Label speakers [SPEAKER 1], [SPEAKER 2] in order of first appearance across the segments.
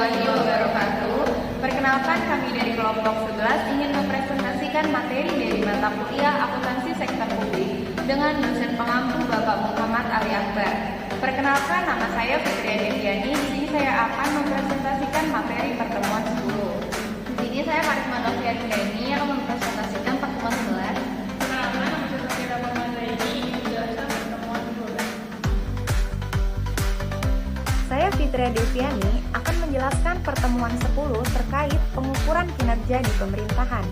[SPEAKER 1] warahmatullahi wabarakatuh. Perkenalkan, kami dari kelompok 11 ingin mempresentasikan materi dari mata kuliah akuntansi sektor publik dengan dosen pengampu Bapak Muhammad Ali Akbar. Perkenalkan, nama saya Fitria Deviani. Di sini saya akan mempresentasikan materi pertemuan 10. Di sini saya Karisma Taufia ini akan mempresentasikan pertemuan 11.
[SPEAKER 2] Perkenalkan, nama saya Safira Muhammad ini menjelaskan pertemuan 12.
[SPEAKER 3] Saya Fitria Deviani akan menjelaskan pertemuan 10 terkait pengukuran kinerja di pemerintahan.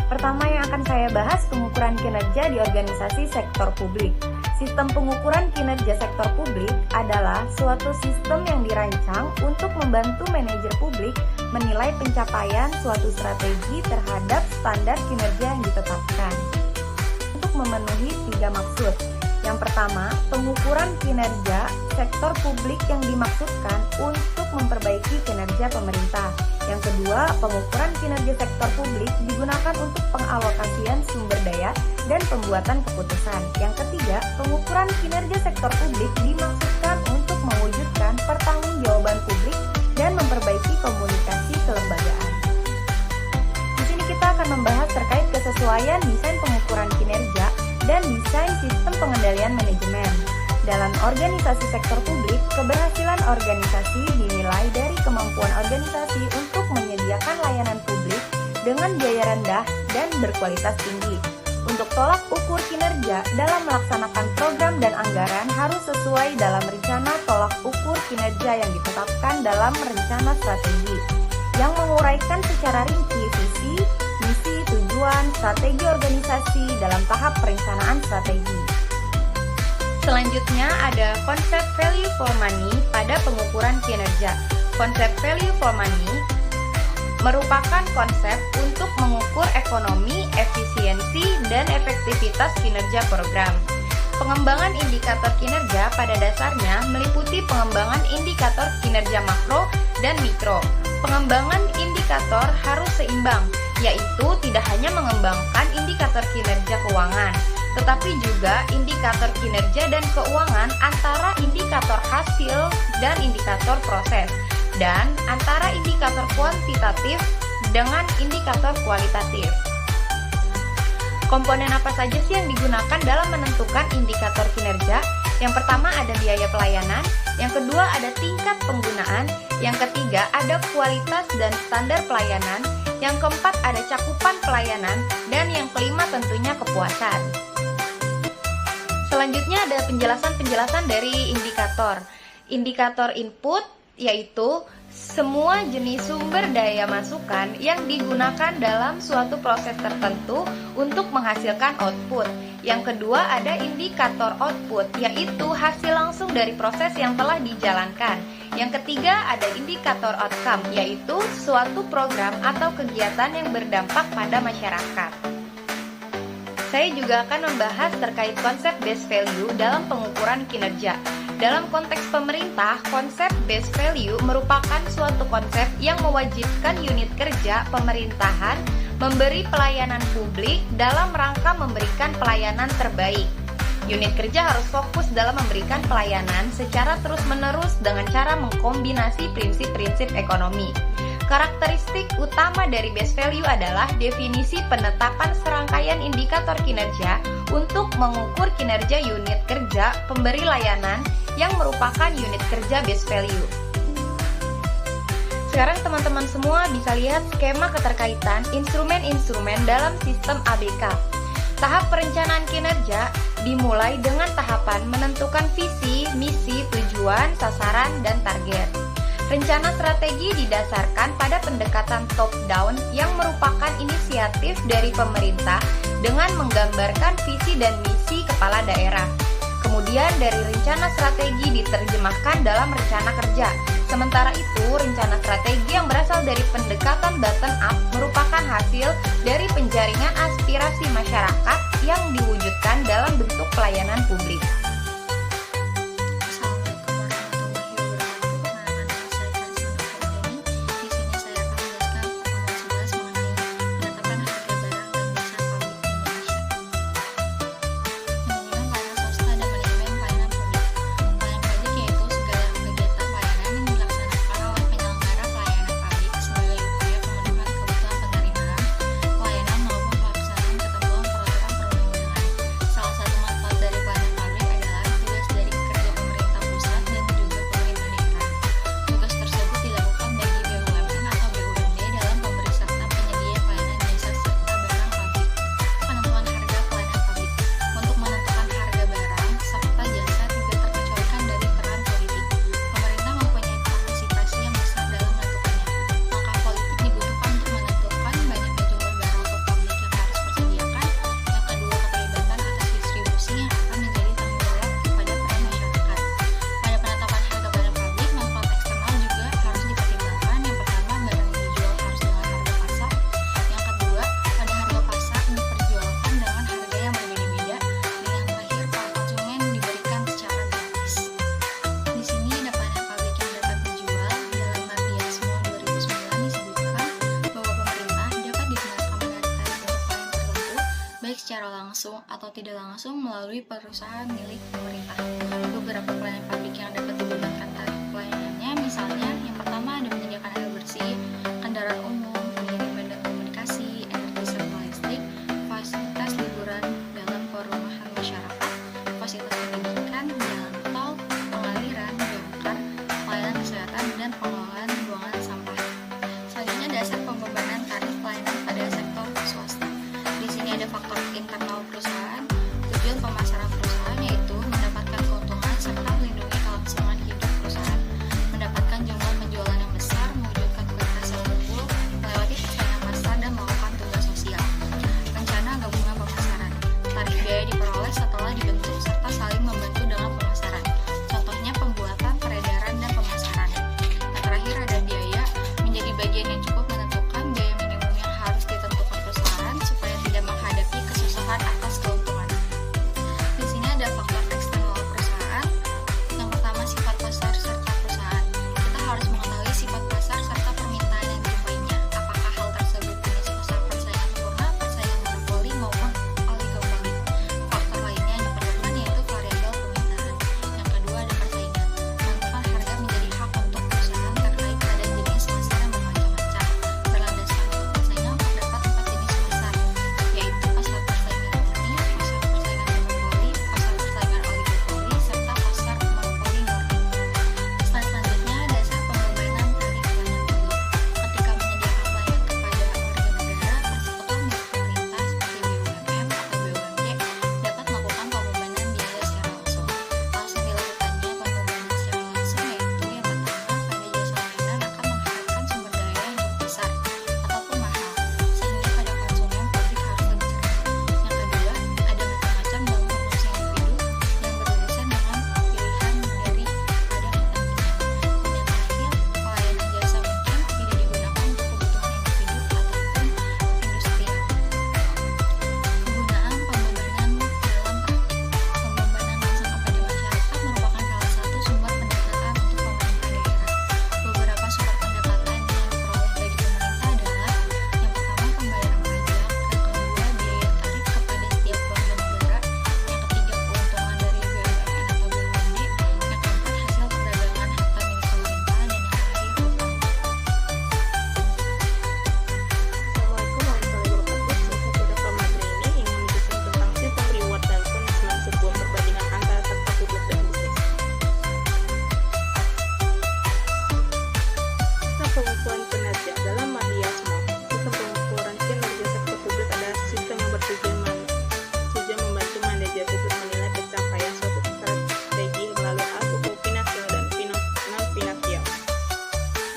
[SPEAKER 3] Pertama yang akan saya bahas pengukuran kinerja di organisasi sektor publik. Sistem pengukuran kinerja sektor publik adalah suatu sistem yang dirancang untuk membantu manajer publik menilai pencapaian suatu strategi terhadap standar kinerja yang ditetapkan. Untuk memenuhi 3 maksud. Yang pertama, pengukuran kinerja sektor publik yang dimaksudkan untuk memperbaiki kinerja pemerintah. Yang kedua, pengukuran kinerja sektor publik digunakan untuk pengalokasian sumber daya dan pembuatan keputusan. Yang ketiga, pengukuran kinerja sektor publik dimaksudkan untuk mewujudkan pertanggungjawaban publik dan memperbaiki komunikasi kelembagaan. Di sini kita akan membahas terkait kesesuaian desain pengukuran kinerja dan desain sistem pengendalian manajemen. Dalam organisasi sektor publik, keberhasilan organisasi dinilai dari kemampuan organisasi untuk menyediakan layanan publik dengan biaya rendah dan berkualitas tinggi. Untuk tolak ukur kinerja dalam melaksanakan program dan anggaran harus sesuai dalam rencana tolak ukur kinerja yang ditetapkan dalam rencana strategi, yang menguraikan secara rinci visi, misi, tujuan, strategi organisasi dalam tahap perencanaan strategi.
[SPEAKER 1] Selanjutnya ada konsep value for money pada pengukuran kinerja. Konsep value for money merupakan konsep untuk mengukur ekonomi, efisiensi, dan efektivitas kinerja program. Pengembangan indikator kinerja pada dasarnya meliputi pengembangan indikator kinerja makro dan mikro. Pengembangan indikator harus seimbang, yaitu tidak hanya mengembangkan indikator kinerja keuangan, tetapi juga indikator kinerja dan keuangan antara indikator hasil dan indikator proses, dan antara indikator kuantitatif dengan indikator kualitatif. Komponen apa saja sih yang digunakan dalam menentukan indikator kinerja? Yang pertama ada biaya pelayanan, yang kedua ada tingkat penggunaan, yang ketiga ada kualitas dan standar pelayanan, yang keempat ada cakupan pelayanan, dan yang kelima tentunya kepuasan. Selanjutnya ada penjelasan-penjelasan dari indikator. Indikator input yaitu semua jenis sumber daya masukan yang digunakan dalam suatu proses tertentu untuk menghasilkan output. Yang kedua ada indikator output, yaitu hasil langsung dari proses yang telah dijalankan. Yang ketiga ada indikator outcome, yaitu suatu program atau kegiatan yang berdampak pada masyarakat. Saya juga akan membahas terkait konsep base value dalam pengukuran kinerja. Dalam konteks pemerintah, konsep base value merupakan suatu konsep yang mewajibkan unit kerja pemerintahan memberi pelayanan publik dalam rangka memberikan pelayanan terbaik. Unit kerja harus fokus dalam memberikan pelayanan secara terus-menerus dengan cara mengkombinasi prinsip-prinsip ekonomi. Karakteristik utama dari base value adalah definisi penetapan serangkaian indikator kinerja untuk mengukur kinerja unit kerja pemberi layanan yang merupakan unit kerja base value. Sekarang teman-teman semua bisa lihat skema keterkaitan instrumen-instrumen dalam sistem ABK. Tahap perencanaan kinerja dimulai dengan tahapan menentukan visi, misi, tujuan, sasaran, dan target. Rencana strategi didasarkan pada pendekatan top-down yang merupakan inisiatif dari pemerintah dengan menggambarkan visi dan misi kepala daerah. Kemudian dari rencana strategi diterjemahkan dalam rencana kerja. Sementara itu, rencana strategi yang berasal dari pendekatan bottom-up merupakan hasil dari penjaringan aspirasi masyarakat yang diwujudkan dalam bentuk pelayanan publik.
[SPEAKER 2] Assalamualaikum warahmatullahi wabarakatuh. Nama saya Karisma Taufia ini di sini saya akan menjelaskan pertemuan 11 mengenai penetapan harga barang dan jasa pabrik di Indonesia.
[SPEAKER 4] baik secara langsung atau tidak langsung melalui perusahaan milik pemerintah. Beberapa pelayanan publik yang dapat dibebaskan tarif pelayanannya misalnya yang pertama ada menyediakan air bersih, kendaraan umum, pengiriman dan komunikasi, energi serta listrik, fasilitas liburan dalam perumahan masyarakat, fasilitas pendidikan, jalan tol, pengaliran, damkar, pelayanan kesehatan, dan pengelolaan buangan sampah. Selanjutnya dasar pembebanan tarif pelayanan pada sektor swasta. Di sini ada faktor internal perusahaan, tujuan pemasaran perusahaan yaitu mendapatkan keuntungan serta melindungi kelangsungan hidup perusahaan, mendapatkan jumlah penjualan yang besar, mewujudkan kualitas yang unggul, melewati persaingan pasar dan melakukan tugas sosial. Rencana gabungan pemasaran. Tarif biaya diperoleh setelah dibentuk serta saling membantu dalam pemasaran. Contohnya pembuatan, peredaran, dan pemasaran. Yang terakhir ada biaya, menjadi bagian yang cukup menentukan biaya minimum yang harus ditentukan perusahaan supaya tidak menghadapi kesusahan atas keuntungan. Di sini ada faktor eksternal perusahaan. Yang pertama sifat pasar serta perusahaan. Kita harus mengetahui sifat pasar serta permintaan yang dijumпainya. Apakah hal tersebut jenis pasar persaingan murni, persaingan monopoli maupun oligopoli. Faktor lainnya yang diperlukan yaitu variabel permintaan. Yang kedua ada persaingan. Menentukan harga menjadi hak untuk perusahaan terkait pada jenis pasar yang bermacam-macam. Berlandaskan untuk persaingan terdapat 4 jenis pasar, yaitu pasar persaingan murni, pasar persaingan monopoli, pasar persaingan oligopoli, serta pasar monopoli murni. Slide selanjutnya dasar pembebanan tarif pelayanan publik. Ketika menyediakan pelayanan kepada warga negara, persekutuan milik pemerintah seperti BUMN atau BUMD dapat melakukan pembebanan biaya secara langsung. Alasan dilakukannya pembebanan secara langsung yaitu yang pertama, pada jasa layanan akan mengharapkan sumber daya yang cukup besar ataupun mahal, sehingga pada konsumen publik harus lebih cermat. Yang kedua, ada macam-macam dalam konsumsi individu yang berurusan dengan pilihan dari pada pendampingan. Dan yang terakhir, pelayanan jasa mungkin tidak digunakan untuk kebutuhan individu ataupun industri. Kegunaan pembebanan dalam praktik. Pembebanan langsung kepada masyarakat merupakan salah satu sumber pendapatan untuk pemerintah daerah. Beberapa sumber pendapatan yang diperoleh bagi pemerintah adalah yang pertama pembayaran pajak, yang kedua biaya tarif kepada setiap warga negara, yang ketiga keuntungan dari BUMN atau BUMD, yang keempat hasil perdagangan harta milik pemerintah, dan yang terakhir utang.
[SPEAKER 2] Assalamualaikum warahmatullahi wabarakatuh. Saya Dr. Madri ini ingin menjelaskan tentang sistem reward dan punishment sebuah perbandingan antara sektor publik dan bisnis. Sistem pengukuran kinerja dalam Mardiasmo. Sistem pengukuran kinerja sektor publik adalah sistem yang bertujuan membantu manajer publik menilai pencapaian suatu strategi melalui alat ukur finansial dan non-finansial.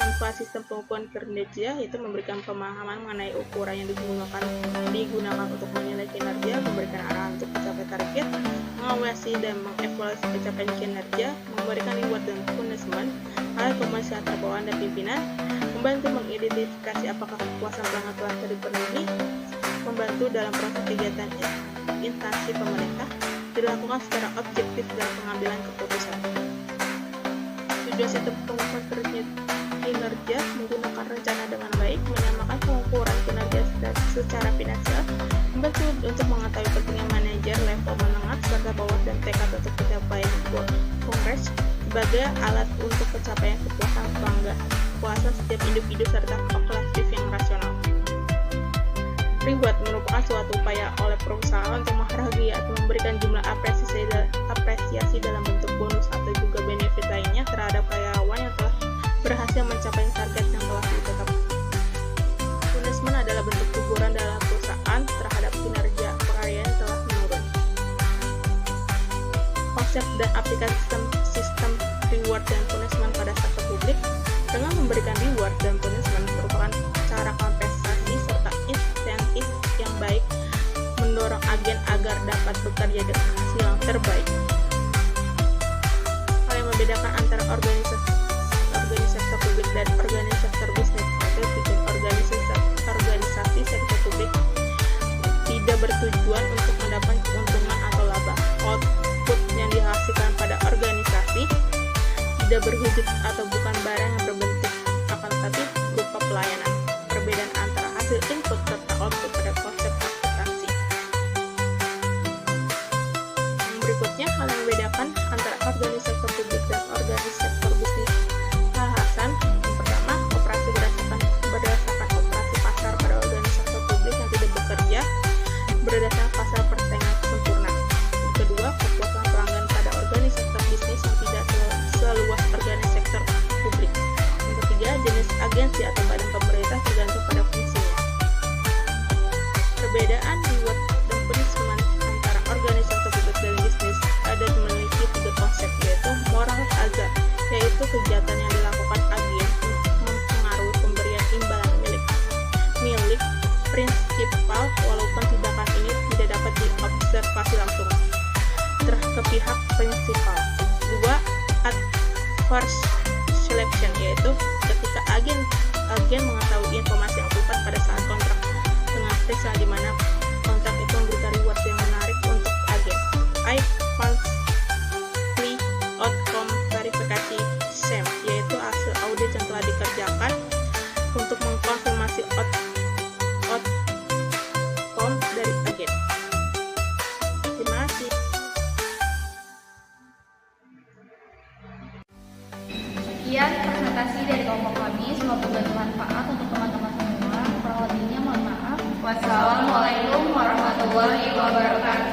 [SPEAKER 2] Manfaat sistem pengukuran kinerja yaitu memberikan pemahaman mengenai ukuran yang digunakan untuk menilai kinerja, memberikan arahan untuk mencapai target, mengawasi dan mengevaluasi pencapaian kinerja, memberikan reward dan punishment, alat komunikasi antar bawahan dan pimpinan, membantu mengidentifikasi apakah kepuasan pelanggan telah terpenuhi, membantu dalam proses kegiatan instansi pemerintah, dilakukan secara objektif dalam pengambilan keputusan. Tujuan sistem pengukuran kinerja menggunakan rencana dengan baik, menyamakan pengukuran kinerja secara finansial, membantu untuk mengetahui kepentingan manajer level menengah serta bawah dan tekad untuk pencapaian kongres sebagai alat untuk pencapaian kepuasan setiap individu serta kolektif yang rasional. Reward merupakan suatu upaya oleh perusahaan untuk menghargai atau memberikan jumlah apresiasi dalam bentuk bonus atau juga benefit lainnya terhadap karyawan yang telah berhasil mencapai target yang telah ditetapkan. Punishment adalah bentuk teguran dalam perusahaan terhadap kinerja pekerjaan yang telah menurun. Konsep dan aplikasi sistem reward dan punishment pada sektor publik. Dengan memberikan reward dan punishment merupakan cara kompensasi serta insentif yang baik mendorong agen agar dapat bekerja dengan hasil yang terbaik. Hal yang membedakan antara organisasi sektor publik dan organisasi sektor bisnis yaitu bikin organisasi sektor publik tidak bertujuan untuk mendapat keuntungan atau laba. Output yang dihasilkan pada organisasi tidak berwujud atau bukan barang yang berbentuk, akan tetapi berupa pelayanan. Perbedaan antara hasil input serta output pada konsep akuntansi. first selection, yaitu ketika agen mengetahui informasi yang tepat pada saat kontrak dengan teks di mana kontrak itu memberikan reward yang menarik untuk agen. I monthly outcome verifikasi SAM, yaitu hasil audit yang telah dikerjakan untuk mengkonfirmasi outcome dari agen. Terima kasih.
[SPEAKER 1] Sekian presentasi dari kelompok kami, semoga bermanfaat untuk teman-teman semua. Kurang lebihnya mohon maaf. Wassalamualaikum warahmatullahi wabarakatuh.